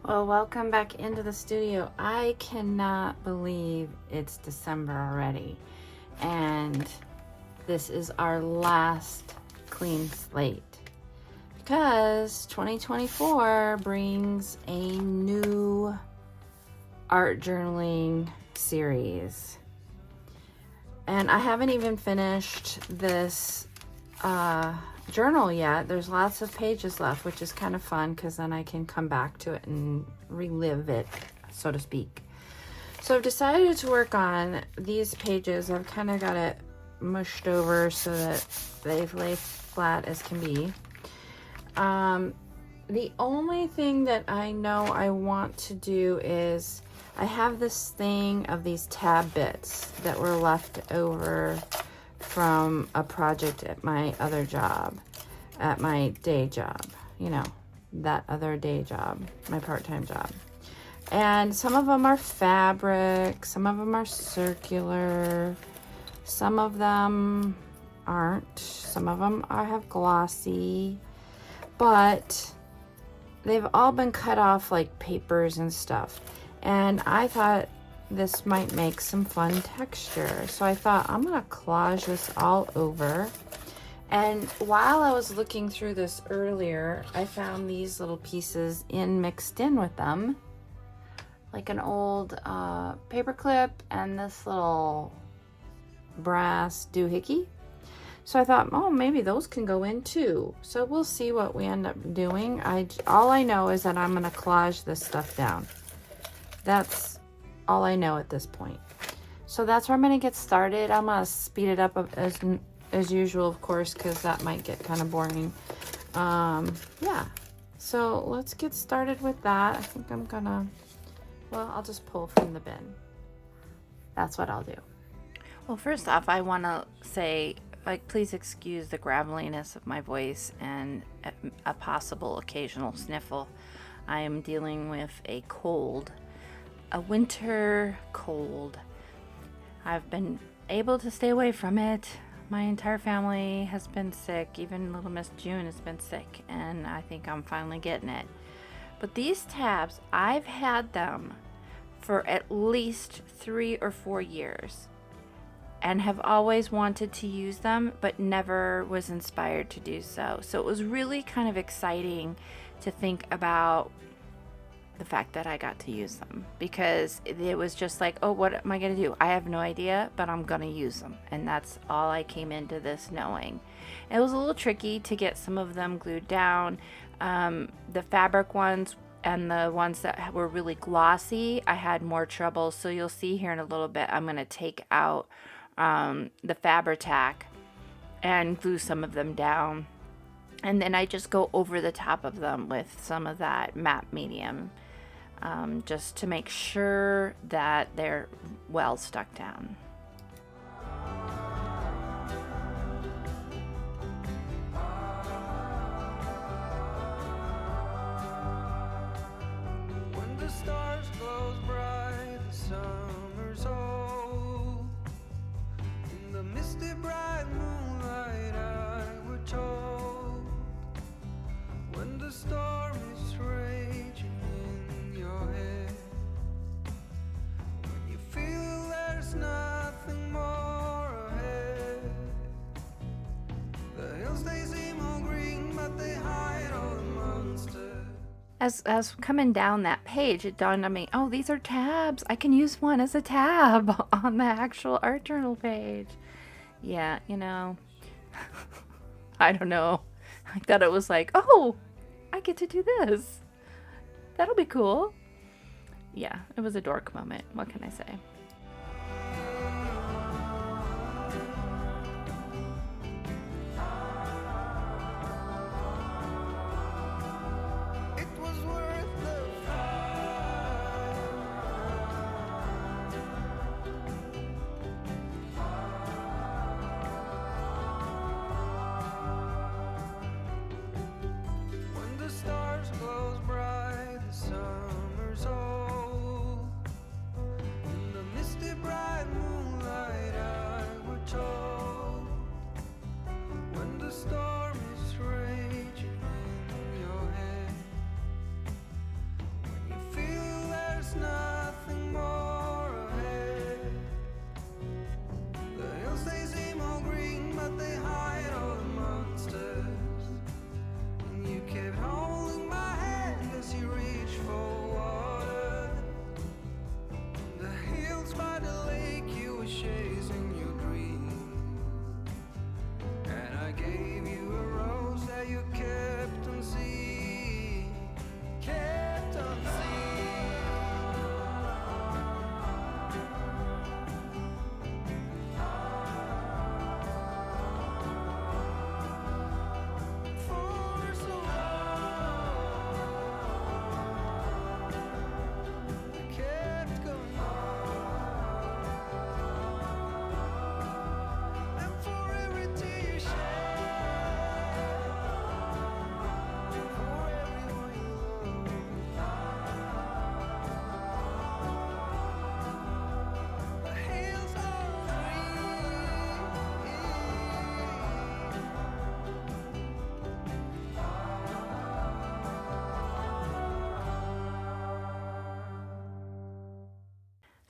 Well, welcome back into the studio. I cannot believe it's December already. And this is our last clean slate because 2024 brings a new art journaling series. And I haven't even finished this journal yet. There's lots of pages left, which is kind of fun because then I can come back to it and relive it, so to speak. So I've decided to work on these pages. I've kind of got it mushed over so that they've laid flat as can be. The only thing that I know I want to do is I have this thing of these tab bits that were left over from a project at my other job, at my day job, that other day job, my part-time job. And some of them are fabric, some of them are circular, some of them aren't, some of them have glossy, but they've all been cut off like papers and stuff. And I thought this might make some fun texture. So I thought I'm gonna collage this all over. And while I was looking through this earlier, I found these little pieces mixed in with them, like an old paper clip and this little brass doohickey. So I thought, oh, maybe those can go in too. So we'll see what we end up doing. All I know is that I'm gonna collage this stuff down. That's all I know at this point. So that's where I'm gonna get started. I'm gonna speed it up as usual, of course, because that might get kind of boring. Yeah, so let's get started with that. I think I'll just pull from the bin. That's what I'll do. Well, first off, I want to say, please excuse the graveliness of my voice and a possible occasional sniffle. I am dealing with a cold, a winter cold. I've been able to stay away from it. My entire family has been sick. Even little Miss June has been sick, and I think I'm finally getting it. But these tabs, I've had them for at least 3 or 4 years and have always wanted to use them, but never was inspired to do so. So it was really kind of exciting to think about the fact that I got to use them, because it was just like, oh, what am I going to do? I have no idea, but I'm going to use them. And that's all I came into this knowing. It was a little tricky to get some of them glued down. The fabric ones and the ones that were really glossy, I had more trouble. So you'll see here in a little bit, I'm going to take out the Fabri-Tac and glue some of them down. And then I just go over the top of them with some of that matte medium, just to make sure that they're well stuck down. When the stars glow bright, the summer's old. In the misty bright moonlight I were told, when the storm is raging in your head, when you feel there's nothing more ahead, the hills they seem all green but they hide all the monsters. As coming down that page, it dawned on me, oh, these are tabs. I can use one as a tab on the actual art journal page. Yeah, I don't know. I thought it was like, oh, I get to do this. That'll be cool. Yeah, it was a dork moment. What can I say? It was worth the fight. When the stars glow bright, the summer's old. In the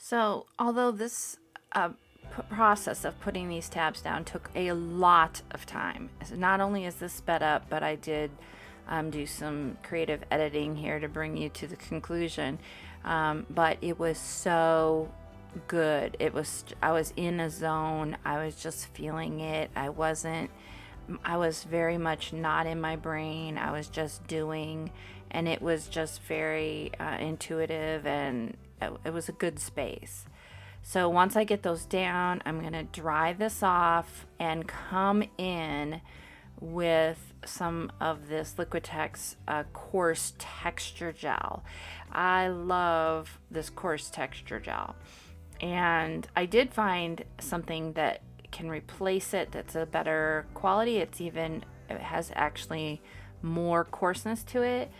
So although this process of putting these tabs down took a lot of time, so not only is this sped up, but I did do some creative editing here to bring you to the conclusion. But it was so good. I was in a zone. I was just feeling it. I was very much not in my brain. I was just doing, and it was just very intuitive, and it was a good space. So once I get those down, I'm going to dry this off and come in with some of this Liquitex coarse texture gel. I love this coarse texture gel. And I did find something that can replace it that's a better quality. It has actually more coarseness to it.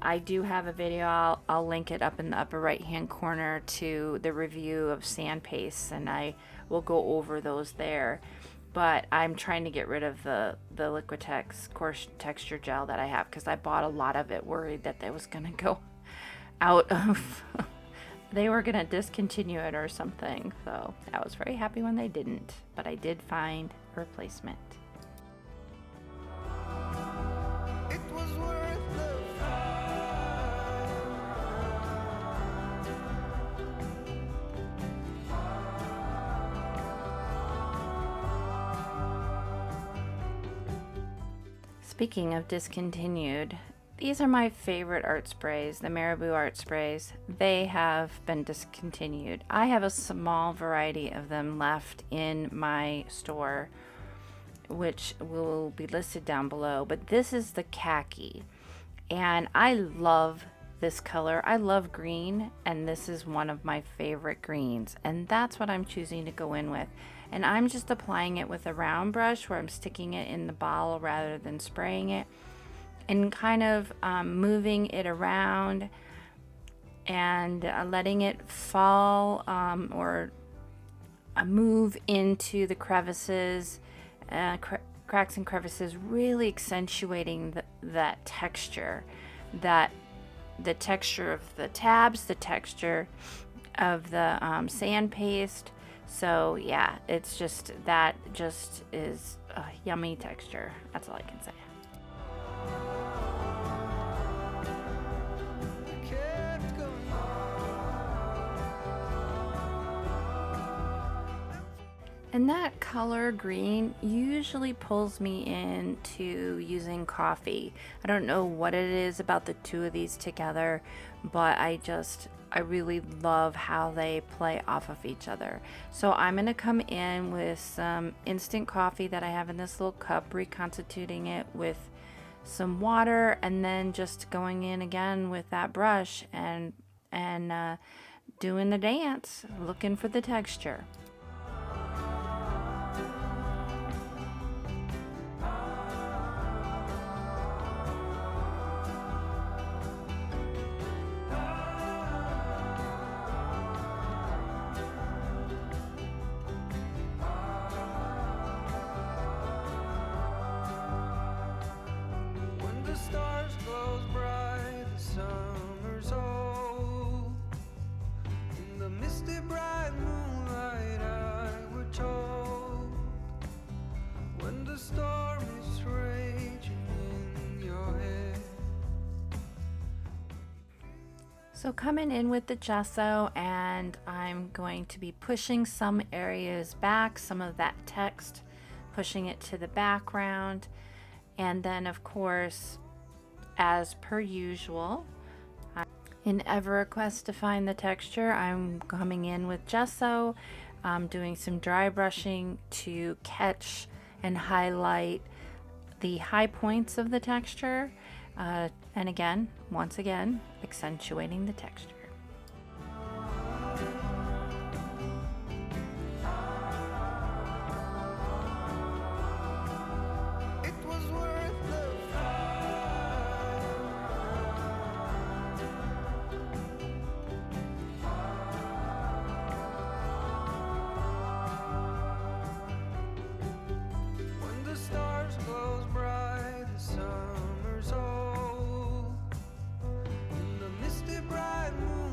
I do have a video, I'll link it up in the upper right hand corner to the review of sand pastes, and I will go over those there. But I'm trying to get rid of the Liquitex coarse texture gel that I have, because I bought a lot of it worried that they was gonna go out of they were gonna discontinue it or something. So I was very happy when they didn't, but I did find a replacement. It was worth the Speaking of discontinued, these are my favorite art sprays, the Marabou art sprays. They have been discontinued. I have a small variety of them left in my store, which will be listed down below, but this is the khaki, and I love this color. I love green, and this is one of my favorite greens, and that's what I'm choosing to go in with. And I'm just applying it with a round brush where I'm sticking it in the bottle rather than spraying it, and kind of moving it around and letting it fall or move into the crevices, cracks and crevices, really accentuating that texture, that the texture of the tabs, the texture of the sand paste. So yeah, it's just, that just is a yummy texture. That's all I can say. kept going And that color green usually pulls me into using coffee. I don't know what it is about the two of these together, but I really love how they play off of each other. So I'm going to come in with some instant coffee that I have in this little cup, reconstituting it with some water, and then just going in again with that brush and doing the dance, looking for the texture. when the stars close bright, the summer's old. In the misty bright moonlight, I were told, when the storm is raging in your head. So coming in with the gesso, and I'm going to be pushing some areas back, some of that text, pushing it to the background. And then of course, as per usual, in EverQuest to find the texture, I'm coming in with gesso, doing some dry brushing to catch and highlight the high points of the texture. And again, once again, accentuating the texture. It was worth the when the stars close bright, the summer's old. In the misty bright moon.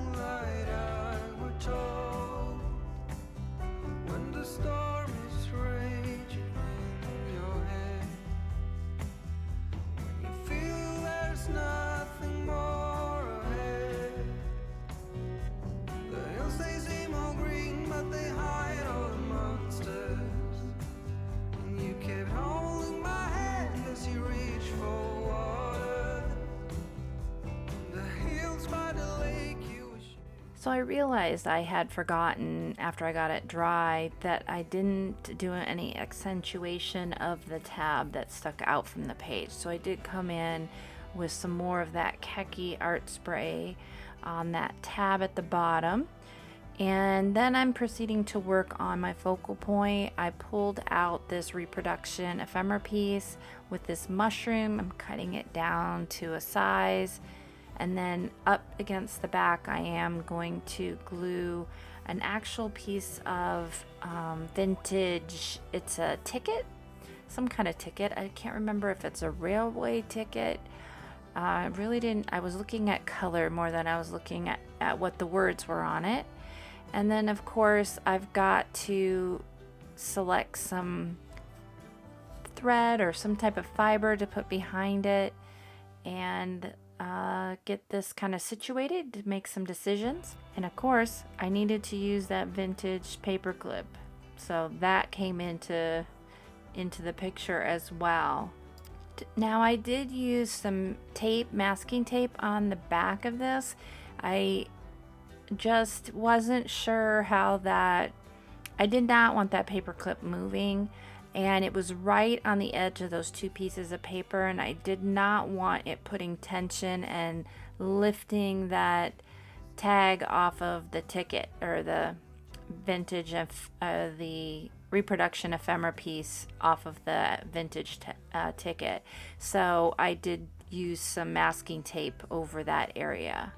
So I realized I had forgotten after I got it dry that I didn't do any accentuation of the tab that stuck out from the page. So I did come in with some more of that khaki art spray on that tab at the bottom. And then I'm proceeding to work on my focal point. I pulled out this reproduction ephemera piece with this mushroom. I'm cutting it down to a size. And then up against the back, I am going to glue an actual piece of vintage, it's a ticket, some kind of ticket. I can't remember if it's a railway ticket. I really didn't, I was looking at color more than I was looking at what the words were on it. And then of course I've got to select some thread or some type of fiber to put behind it and get this kind of situated to make some decisions. And of course I needed to use that vintage paper clip, so that came into the picture as well. Now I did use some tape, masking tape on the back of this. I just wasn't sure how that, I did not want that paper clip moving, and it was right on the edge of those two pieces of paper, and I did not want it putting tension and lifting that tag off of the ticket or the vintage of the reproduction ephemera piece off of the vintage ticket. So I did use some masking tape over that area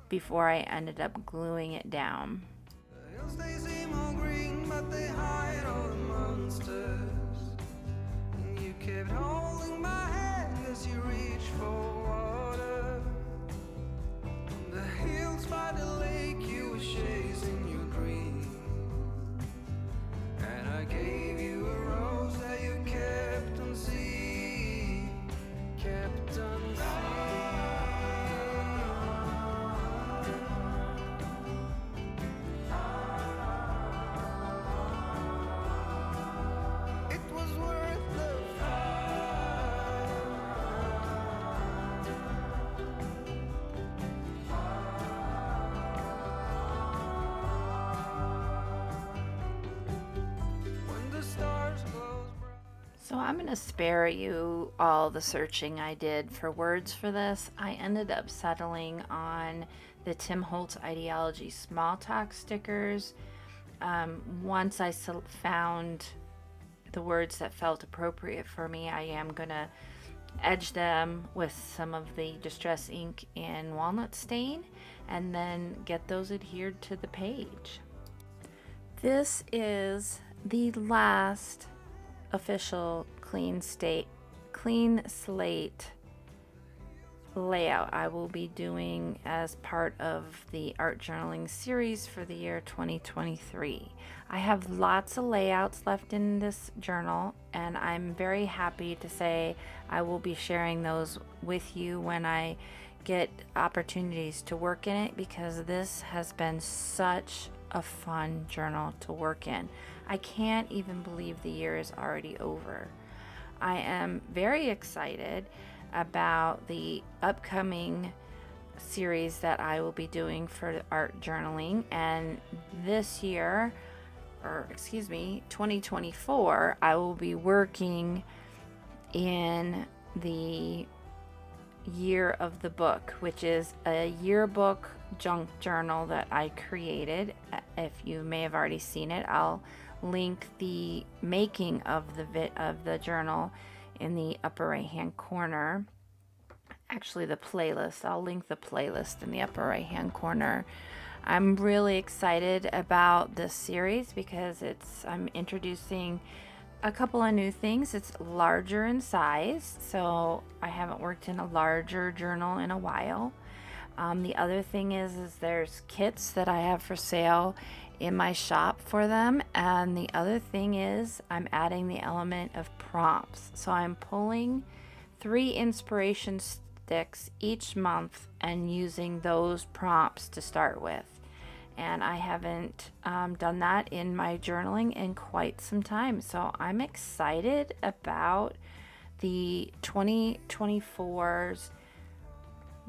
before I ended up gluing it down. The hills, they seem all green, but they hide all the monsters. And you kept holding my hand as you reached for water. The hills by the lake, you were chasing your dream. And I gave you a rose that you kept unseen, kept unseen. It was worth the when the stars close bright. So I'm going to spare you all the searching I did for words for this. I ended up settling on the Tim Holtz Ideology Small Talk stickers. Once I found the words that felt appropriate for me, I am going to edge them with some of the Distress ink in walnut stain and then get those adhered to the page. This is the last official clean slate layout I will be doing as part of the art journaling series for the year 2023. I have lots of layouts left in this journal, and I'm very happy to say I will be sharing those with you when I get opportunities to work in it, because this has been such a fun journal to work in. I can't even believe the year is already over. I am very excited about the upcoming series that I will be doing for art journaling, and this year, 2024, I will be working in the year of the book, which is a yearbook junk journal that I created. If you may have already seen it, I'll link the making of the journal in the upper right hand corner. Actually, the playlist, I'll link the playlist in the upper right hand corner. I'm really excited about this series because I'm introducing a couple of new things. It's larger in size, so I haven't worked in a larger journal in a while. The other thing is there's kits that I have for sale in my shop for them, and the other thing is I'm adding the element of prompts. So I'm pulling 3 inspiration sticks each month and using those prompts to start with. And I haven't done that in my journaling in quite some time. So I'm excited about the 2024's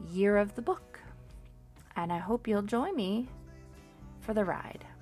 year of the book. And I hope you'll join me for the ride.